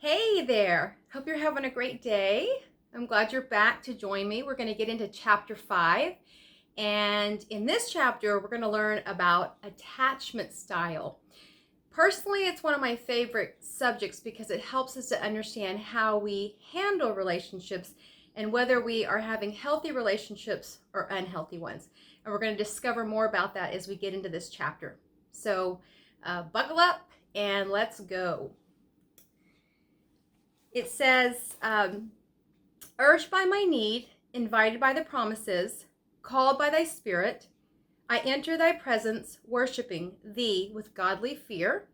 Hey there. Hope you're having a great day. I'm glad you're back to join me. We're going to get into chapter 5. And in this chapter, we're going to learn about attachment style. Personally, it's one of my favorite subjects because it helps us to understand how we handle relationships and whether we are having healthy relationships or unhealthy ones. And we're going to discover more about that as we get into this chapter. So buckle up and let's go. It says, urged by my need, invited by the promises, called by thy spirit, I enter thy presence, worshiping thee with godly fear,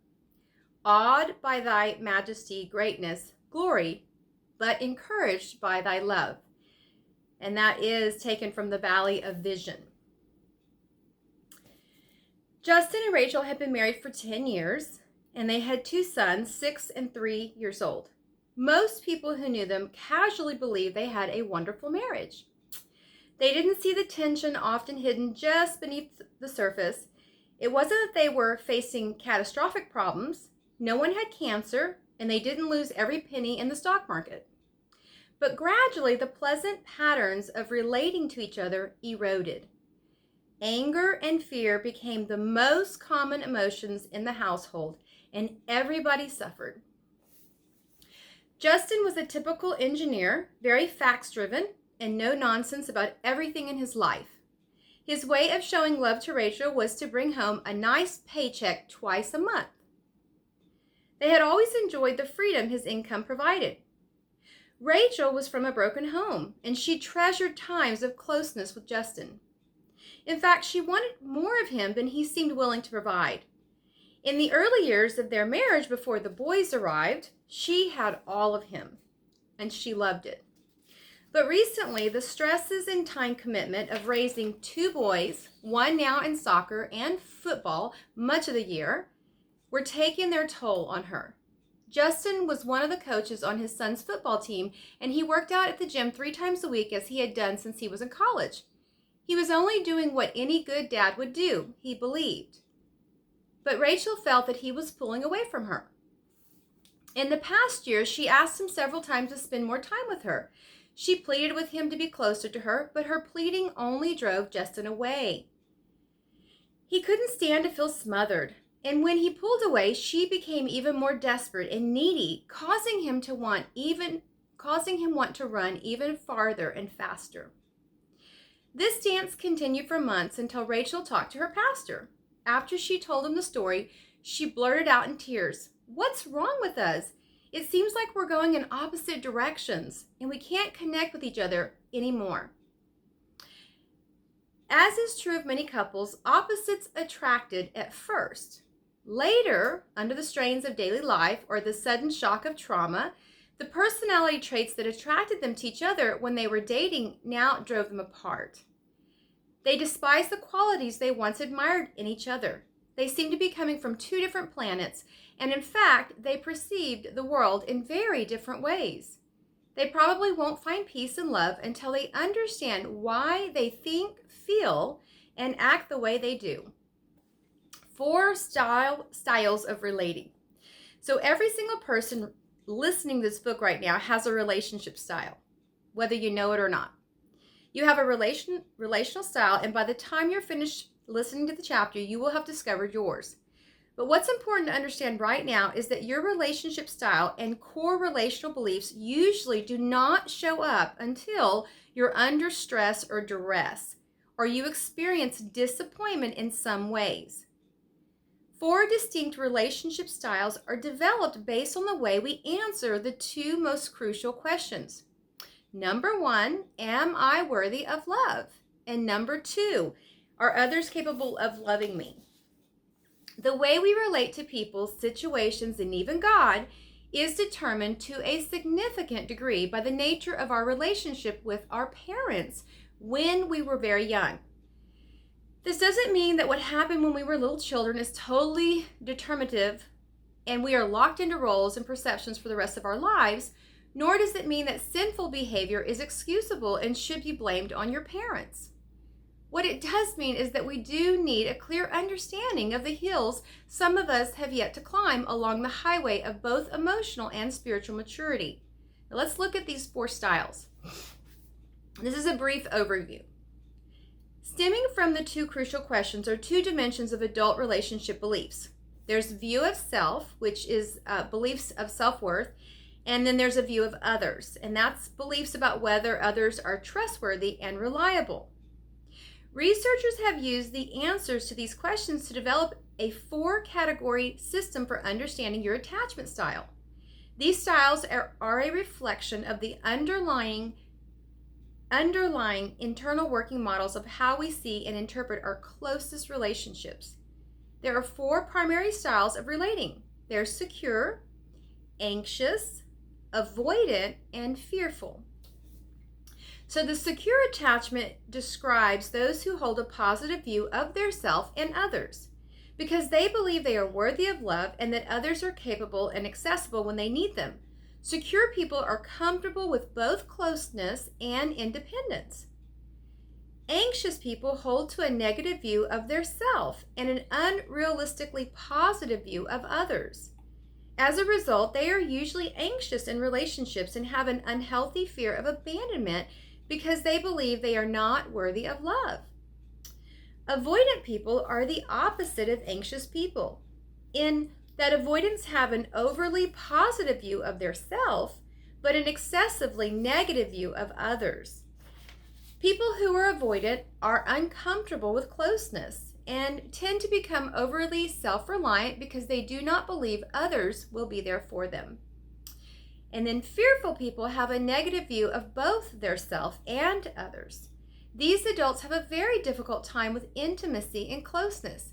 awed by thy majesty, greatness, glory, but encouraged by thy love. And that is taken from the Valley of Vision. Justin and Rachel had been married for 10 years, and they had 2 sons, 6 and 3 years old. Most people who knew them casually believed they had a wonderful marriage. They didn't see the tension often hidden just beneath the surface. It wasn't that they were facing catastrophic problems. No one had cancer, and they didn't lose every penny in the stock market. But gradually, the pleasant patterns of relating to each other eroded. Anger and fear became the most common emotions in the household, and everybody suffered. Justin was a typical engineer, very facts-driven, and no nonsense about everything in his life. His way of showing love to Rachel was to bring home a nice paycheck twice a month. They had always enjoyed the freedom his income provided. Rachel was from a broken home, and she treasured times of closeness with Justin. In fact, she wanted more of him than he seemed willing to provide. In the early years of their marriage, before the boys arrived, she had all of him, and she loved it. But recently, the stresses and time commitment of raising 2 boys, one now in soccer and football much of the year, were taking their toll on her. Justin was one of the coaches on his son's football team, and he worked out at the gym 3 times a week as he had done since he was in college. He was only doing what any good dad would do, he believed. But Rachel felt that he was pulling away from her. In the past year, she asked him several times to spend more time with her. She pleaded with him to be closer to her, but her pleading only drove Justin away. He couldn't stand to feel smothered, and when he pulled away, she became even more desperate and needy, causing him want to run even farther and faster. This dance continued for months until Rachel talked to her pastor. After she told him the story, she blurted out in tears, "What's wrong with us? It seems like we're going in opposite directions, and we can't connect with each other anymore." As is true of many couples, opposites attracted at first. Later, under the strains of daily life or the sudden shock of trauma, the personality traits that attracted them to each other when they were dating now drove them apart. They despised the qualities they once admired in each other. They seemed to be coming from 2 different planets, and in fact, they perceived the world in very different ways. They probably won't find peace and love until they understand why they think, feel, and act the way they do. 4 styles of relating. So every single person listening to this book right now has a relationship style, whether you know it or not. You have a relational style, and by the time you're finished listening to the chapter, you will have discovered yours. But what's important to understand right now is that your relationship style and core relational beliefs usually do not show up until you're under stress or duress, or you experience disappointment in some ways. 4 distinct relationship styles are developed based on the way we answer the 2 most crucial questions. Number 1, am I worthy of love? And number 2, are others capable of loving me? The way we relate to people, situations, and even God is determined to a significant degree by the nature of our relationship with our parents when we were very young. This doesn't mean that what happened when we were little children is totally determinative and we are locked into roles and perceptions for the rest of our lives, nor does it mean that sinful behavior is excusable and should be blamed on your parents. What it does mean is that we do need a clear understanding of the hills some of us have yet to climb along the highway of both emotional and spiritual maturity. Now let's look at these 4 styles. This is a brief overview. Stemming from the 2 crucial questions are 2 dimensions of adult relationship beliefs. There's view of self, which is beliefs of self-worth, and then there's a view of others, and that's beliefs about whether others are trustworthy and reliable. Researchers have used the answers to these questions to develop a 4-category system for understanding your attachment style. These styles are a reflection of the underlying internal working models of how we see and interpret our closest relationships. There are 4 primary styles of relating. They're secure, anxious, avoidant, and fearful. So the secure attachment describes those who hold a positive view of their self and others because they believe they are worthy of love and that others are capable and accessible when they need them. Secure people are comfortable with both closeness and independence. Anxious people hold to a negative view of their self and an unrealistically positive view of others. As a result, they are usually anxious in relationships and have an unhealthy fear of abandonment because they believe they are not worthy of love. Avoidant people are the opposite of anxious people, in that avoidants have an overly positive view of their self, but an excessively negative view of others. People who are avoidant are uncomfortable with closeness and tend to become overly self-reliant because they do not believe others will be there for them. And then fearful people have a negative view of both their self and others. These adults have a very difficult time with intimacy and closeness,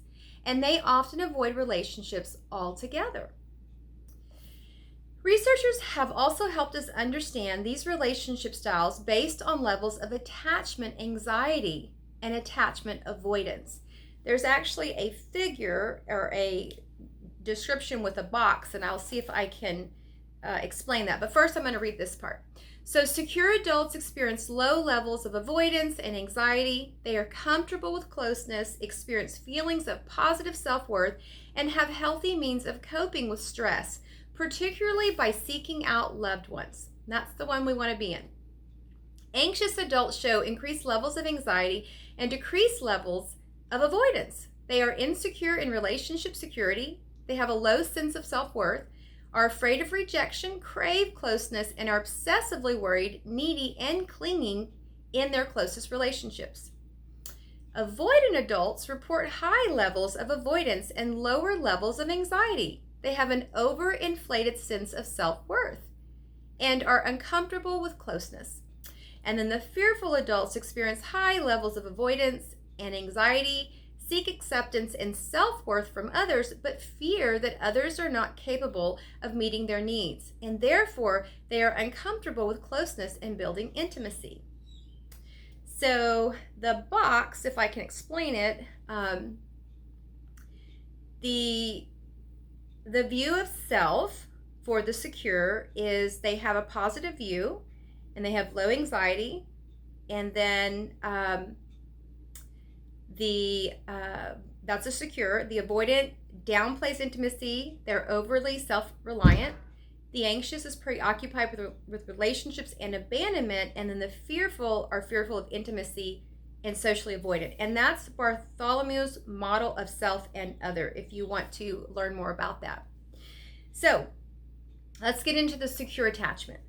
and they often avoid relationships altogether. Researchers have also helped us understand these relationship styles based on levels of attachment anxiety and attachment avoidance. There's actually a figure or a description with a box, and I'll see if I can explain that. But first, I'm going to read this part. So secure adults experience low levels of avoidance and anxiety. They are comfortable with closeness, experience feelings of positive self-worth, and have healthy means of coping with stress, particularly by seeking out loved ones. That's the one we want to be in. Anxious adults show increased levels of anxiety and decreased levels of avoidance. They are insecure in relationship security. They have a low sense of self-worth, are afraid of rejection, crave closeness, and are obsessively worried, needy, and clinging in their closest relationships. Avoidant adults report high levels of avoidance and lower levels of anxiety. They have an overinflated sense of self-worth and are uncomfortable with closeness. And then the fearful adults experience high levels of avoidance and anxiety, seek acceptance and self-worth from others, but fear that others are not capable of meeting their needs, and therefore they are uncomfortable with closeness and building intimacy. So the box, if I can explain it, the view of self for the secure is they have a positive view and they have low anxiety, and then that's a secure. The avoidant downplays intimacy. They're overly self-reliant. The anxious is preoccupied with relationships and abandonment, and then the fearful are fearful of intimacy and socially avoidant. And that's Bartholomew's model of self and other, if you want to learn more about that. So let's get into the secure attachment.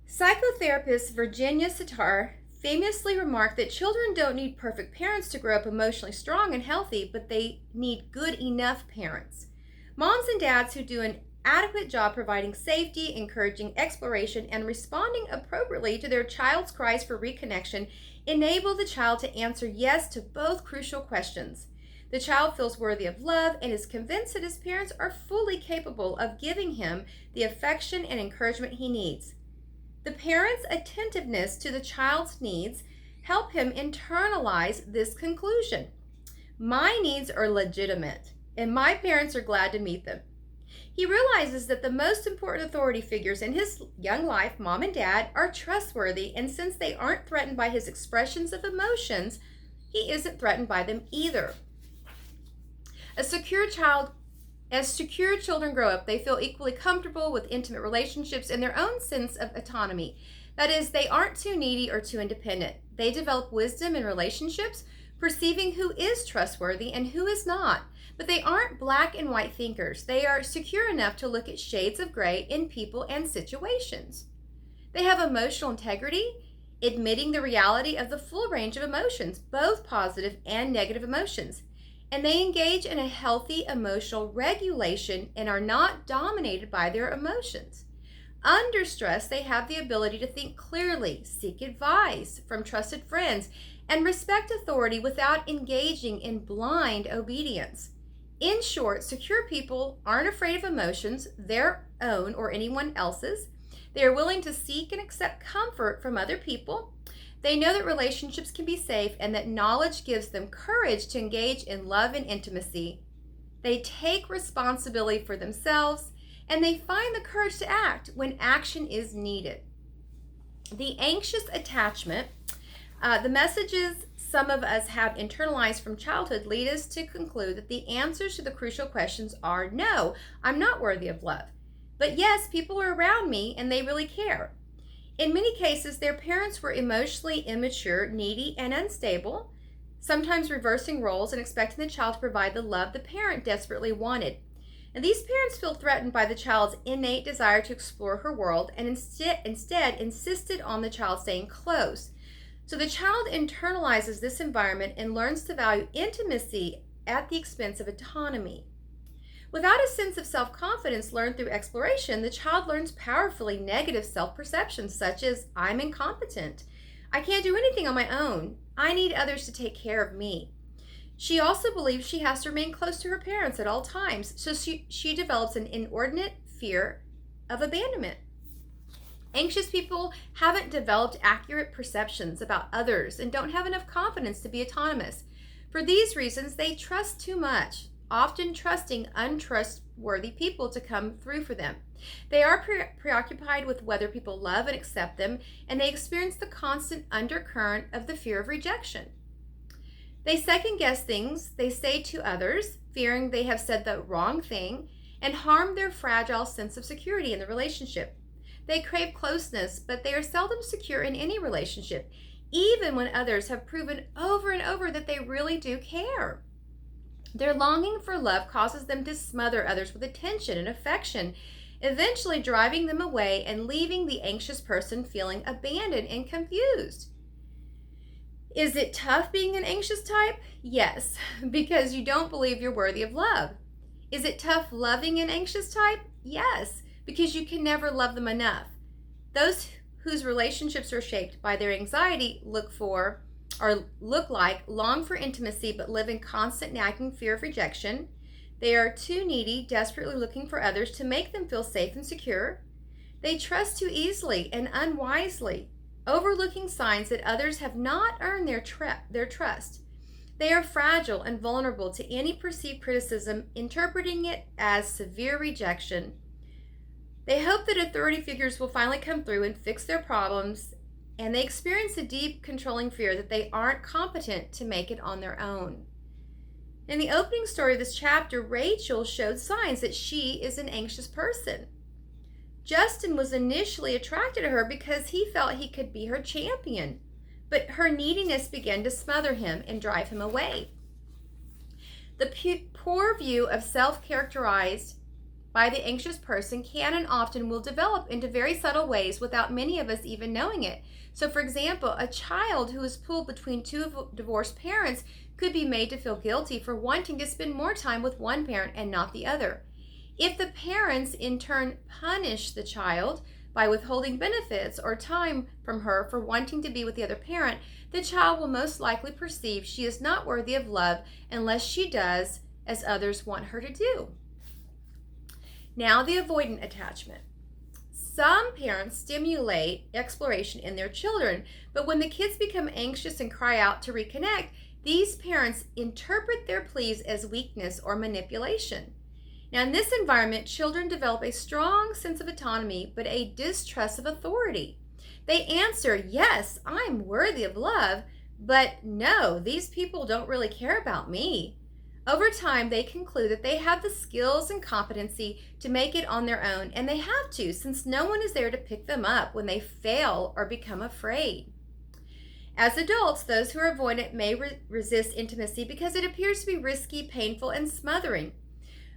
Psychotherapist Virginia Satir famously remarked that children don't need perfect parents to grow up emotionally strong and healthy, but they need good enough parents. Moms and dads who do an adequate job providing safety, encouraging exploration, and responding appropriately to their child's cries for reconnection enable the child to answer yes to both crucial questions. The child feels worthy of love and is convinced that his parents are fully capable of giving him the affection and encouragement he needs. The parent's attentiveness to the child's needs help him internalize this conclusion. My needs are legitimate, and my parents are glad to meet them. He realizes that the most important authority figures in his young life, mom and dad, are trustworthy, and since they aren't threatened by his expressions of emotions, he isn't threatened by them either. As secure children grow up, they feel equally comfortable with intimate relationships and their own sense of autonomy. That is, they aren't too needy or too independent. They develop wisdom in relationships, perceiving who is trustworthy and who is not. But they aren't black and white thinkers. They are secure enough to look at shades of gray in people and situations. They have emotional integrity, admitting the reality of the full range of emotions, both positive and negative emotions. And they engage in a healthy emotional regulation and are not dominated by their emotions. Under stress, they have the ability to think clearly, seek advice from trusted friends, and respect authority without engaging in blind obedience. In short, secure people aren't afraid of emotions, their own or anyone else's. They are willing to seek and accept comfort from other people. They know that relationships can be safe and that knowledge gives them courage to engage in love and intimacy. They take responsibility for themselves, and they find the courage to act when action is needed. The anxious attachment, the messages some of us have internalized from childhood lead us to conclude that the answers to the crucial questions are no, I'm not worthy of love. But yes, people are around me and they really care. In many cases, their parents were emotionally immature, needy, and unstable, sometimes reversing roles and expecting the child to provide the love the parent desperately wanted. And these parents feel threatened by the child's innate desire to explore her world and instead insisted on the child staying close. So the child internalizes this environment and learns to value intimacy at the expense of autonomy. Without a sense of self-confidence learned through exploration, the child learns powerfully negative self-perceptions such as, I'm incompetent, I can't do anything on my own, I need others to take care of me. She also believes she has to remain close to her parents at all times, so she develops an inordinate fear of abandonment. Anxious people haven't developed accurate perceptions about others and don't have enough confidence to be autonomous. For these reasons, they trust too much, often trusting untrustworthy people to come through for them. They are preoccupied with whether people love and accept them, and they experience the constant undercurrent of the fear of rejection. They second guess things they say to others, fearing they have said the wrong thing, and harm their fragile sense of security in the relationship. They crave closeness, but they are seldom secure in any relationship, even when others have proven over and over that they really do care. Their longing for love causes them to smother others with attention and affection, eventually driving them away and leaving the anxious person feeling abandoned and confused. Is it tough being an anxious type? Yes, because you don't believe you're worthy of love. Is it tough loving an anxious type? Yes, because you can never love them enough. Those whose relationships are shaped by their anxiety look like long for intimacy but live in constant nagging fear of rejection. They are too needy, desperately looking for others to make them feel safe and secure. They trust too easily and unwisely, overlooking signs that others have not earned their trust. They are fragile and vulnerable to any perceived criticism, interpreting it as severe rejection. They hope that authority figures will finally come through and fix their problems, and they experience a deep, controlling fear that they aren't competent to make it on their own. In the opening story of this chapter, Rachel showed signs that she is an anxious person. Justin was initially attracted to her because he felt he could be her champion, but her neediness began to smother him and drive him away. The poor view of self characterized by the anxious person can and often will develop into very subtle ways without many of us even knowing it. So, for example, a child who is pulled between two divorced parents could be made to feel guilty for wanting to spend more time with one parent and not the other. If the parents in turn punish the child by withholding benefits or time from her for wanting to be with the other parent, the child will most likely perceive she is not worthy of love unless she does as others want her to do. Now, the avoidant attachment. Some parents stimulate exploration in their children, but when the kids become anxious and cry out to reconnect, these parents interpret their pleas as weakness or manipulation. Now, in this environment, children develop a strong sense of autonomy, but a distrust of authority. They answer, yes, I'm worthy of love, But no, these people don't really care about me. Over time, they conclude that they have the skills and competency to make it on their own, and they have to, since no one is there to pick them up when they fail or become afraid. As adults, those who are avoidant may resist intimacy because it appears to be risky, painful, and smothering.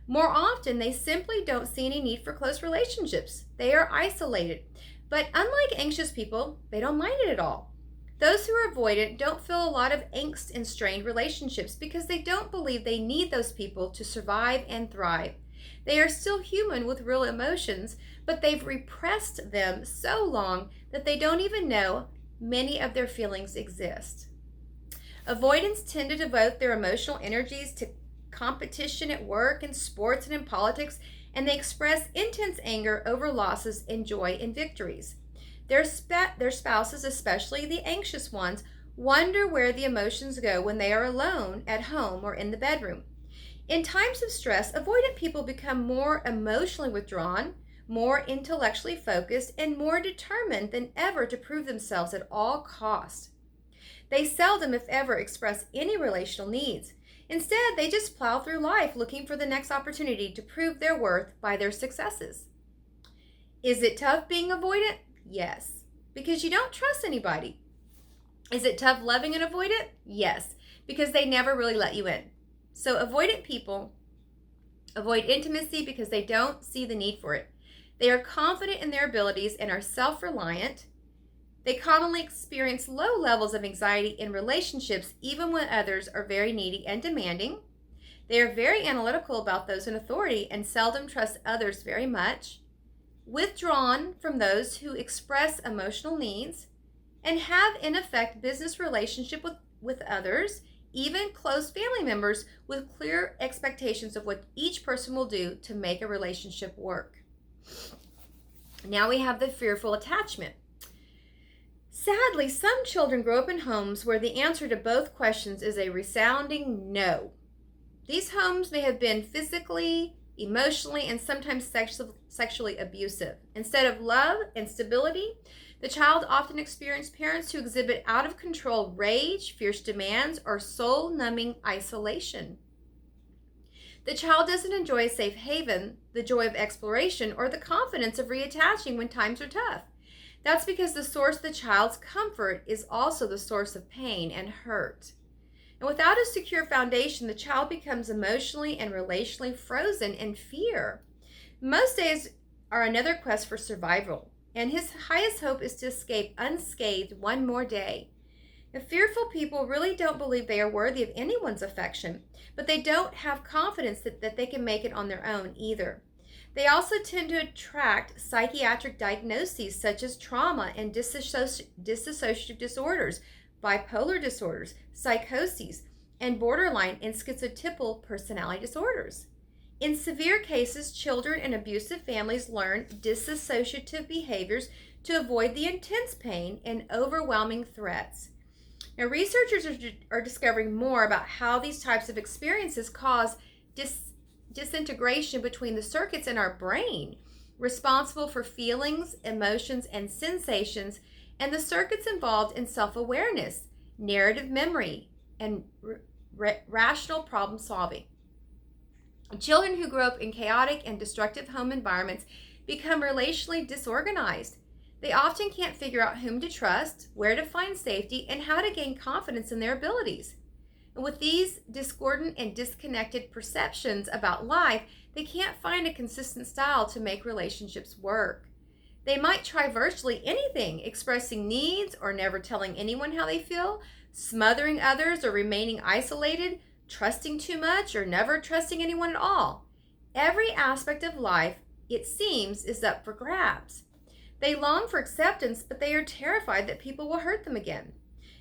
More often, they simply don't see any need for close relationships. They are isolated. But unlike anxious people, they don't mind it at all. Those who are avoidant don't feel a lot of angst in strained relationships because they don't believe they need those people to survive and thrive. They are still human with real emotions, but they've repressed them so long that they don't even know many of their feelings exist. Avoidants tend to devote their emotional energies to competition at work and sports and in politics, and they express intense anger over losses and joy in victories. Their spouses, especially the anxious ones, wonder where the emotions go when they are alone at home or in the bedroom. In times of stress, avoidant people become more emotionally withdrawn, more intellectually focused, and more determined than ever to prove themselves at all costs. They seldom, if ever, express any relational needs. Instead, they just plow through life looking for the next opportunity to prove their worth by their successes. Is it tough being avoidant? Yes, because you don't trust anybody. Is it tough loving an avoidant? Yes, because they never really let you in. So avoidant people avoid intimacy because they don't see the need for it. They are confident in their abilities and are self-reliant. They commonly experience low levels of anxiety in relationships, even when others are very needy and demanding. They are very analytical about those in authority and seldom trust others very much. Withdrawn from those who express emotional needs, and have in effect business relationship with others, even close family members, with clear expectations of what each person will do to make a relationship work. Now we have the fearful attachment. Sadly, some children grow up in homes where the answer to both questions is a resounding no. These homes may have been physically, emotionally, and sometimes sexually abusive. Instead of love and stability, the child often experiences parents who exhibit out of control rage, fierce demands, or soul-numbing isolation. The child doesn't enjoy a safe haven, the joy of exploration, or the confidence of reattaching when times are tough. That's because the source of the child's comfort is also the source of pain and hurt. And without a secure foundation, the child becomes emotionally and relationally frozen in fear. Most days are another quest for survival, and his highest hope is to escape unscathed one more day. The fearful people really don't believe they are worthy of anyone's affection, but they don't have confidence that they can make it on their own either. They also tend to attract psychiatric diagnoses such as trauma and dissociative disorders, bipolar disorders, psychoses, and borderline and schizotypal personality disorders. In severe cases, children in abusive families learn dissociative behaviors to avoid the intense pain and overwhelming threats. Now, researchers are discovering more about how these types of experiences cause disintegration between the circuits in our brain responsible for feelings, emotions, and sensations, and the circuits involved in self-awareness, narrative memory, and rational problem solving. Children who grow up in chaotic and destructive home environments become relationally disorganized. They often can't figure out whom to trust, where to find safety, and how to gain confidence in their abilities. And with these discordant and disconnected perceptions about life, they can't find a consistent style to make relationships work. They might try virtually anything, expressing needs or never telling anyone how they feel, smothering others or remaining isolated, trusting too much or never trusting anyone at all. Every aspect of life, it seems, is up for grabs. They long for acceptance, but they are terrified that people will hurt them again.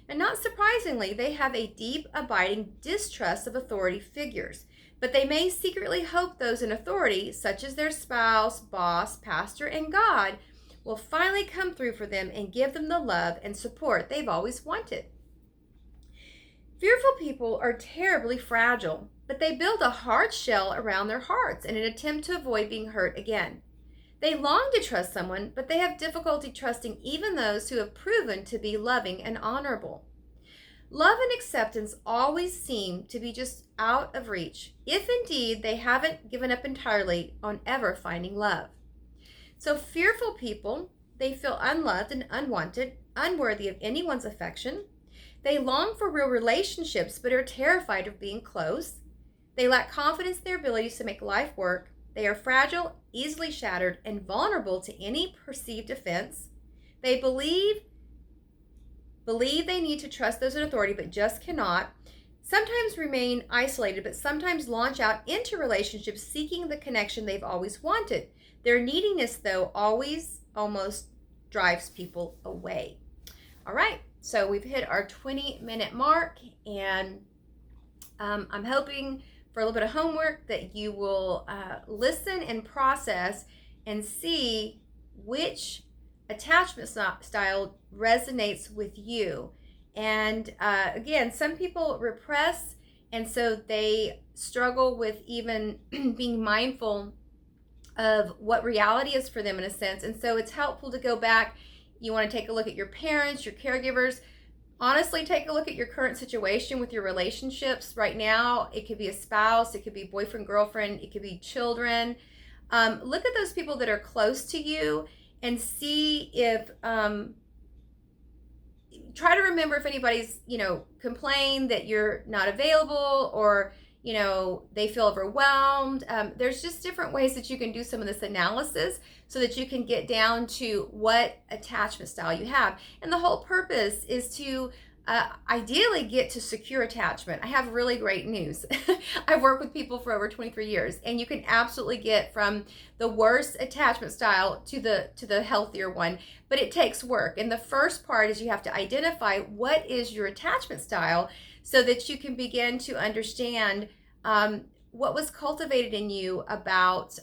And not surprisingly, they have a deep, abiding distrust of authority figures. But they may secretly hope those in authority, such as their spouse, boss, pastor, and God, will finally come through for them and give them the love and support they've always wanted. Fearful people are terribly fragile, but they build a hard shell around their hearts in an attempt to avoid being hurt again. They long to trust someone, but they have difficulty trusting even those who have proven to be loving and honorable. Love and acceptance always seem to be just out of reach, if indeed they haven't given up entirely on ever finding love. So fearful people, they feel unloved and unwanted, unworthy of anyone's affection. They long for real relationships but are terrified of being close. They lack confidence in their abilities to make life work. They are fragile, easily shattered, and vulnerable to any perceived offense. They believe they need to trust those in authority but just cannot. Sometimes remain isolated, but sometimes launch out into relationships seeking the connection they've always wanted. Their neediness, though, always almost drives people away. All right, so we've hit our 20-minute mark, and I'm hoping for a little bit of homework that you will listen and process and see which attachment style resonates with you. And again, some people repress, and so they struggle with even being mindful of what reality is for them in a sense. And so it's helpful to go back. You want to take a look at your parents, your caregivers. Honestly, take a look at your current situation with your relationships right now. It could be a spouse, it could be boyfriend, girlfriend, it could be children. Look at those people that are close to you and see if, try to remember if anybody's, complained that you're not available, or, they feel overwhelmed. There's just different ways that you can do some of this analysis so that you can get down to what attachment style you have. And the whole purpose is to ideally get to secure attachment. I have really great news. I've worked with people for over 23 years, and you can absolutely get from the worst attachment style to the healthier one, but it takes work. And the first part is you have to identify what is your attachment style so that you can begin to understand what was cultivated in you about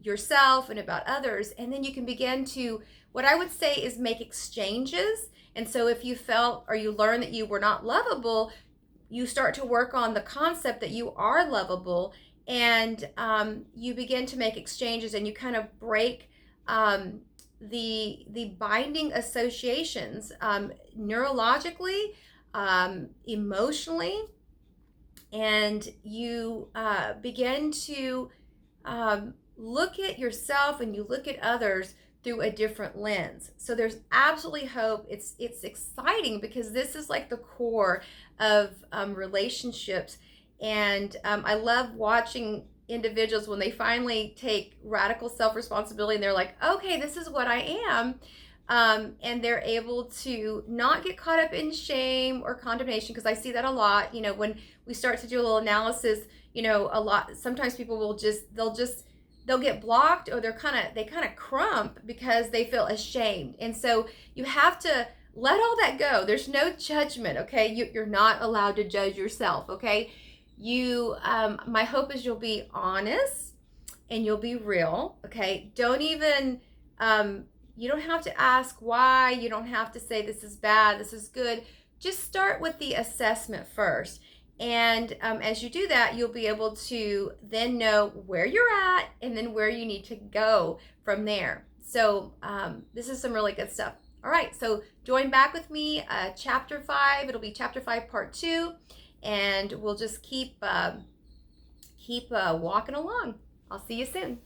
yourself and about others. And then you can begin to, what I would say is, make exchanges. And so if you felt or you learned that you were not lovable, you start to work on the concept that you are lovable, and you begin to make exchanges, and you kind of break the binding associations neurologically, emotionally, and you begin to look at yourself and you look at others through a different lens. So there's absolutely hope. It's exciting because this is like the core of relationships. And I love watching individuals when they finally take radical self-responsibility and they're like, okay, this is what I am. And they're able to not get caught up in shame or condemnation, because I see that a lot. When we start to do a little analysis, sometimes people will they'll get blocked, or they kind of crump because they feel ashamed. And so you have to let all that go. There's no judgment, okay? You're not allowed to judge yourself, okay? My hope is you'll be honest and you'll be real, okay? Don't even, you don't have to ask why. You don't have to say this is bad, this is good. Just start with the assessment first. And as you do that, you'll be able to then know where you're at and then where you need to go from there. So this is some really good stuff. All right, so join back with me, chapter 5. It'll be chapter 5, part 2, and we'll just keep walking along. I'll see you soon.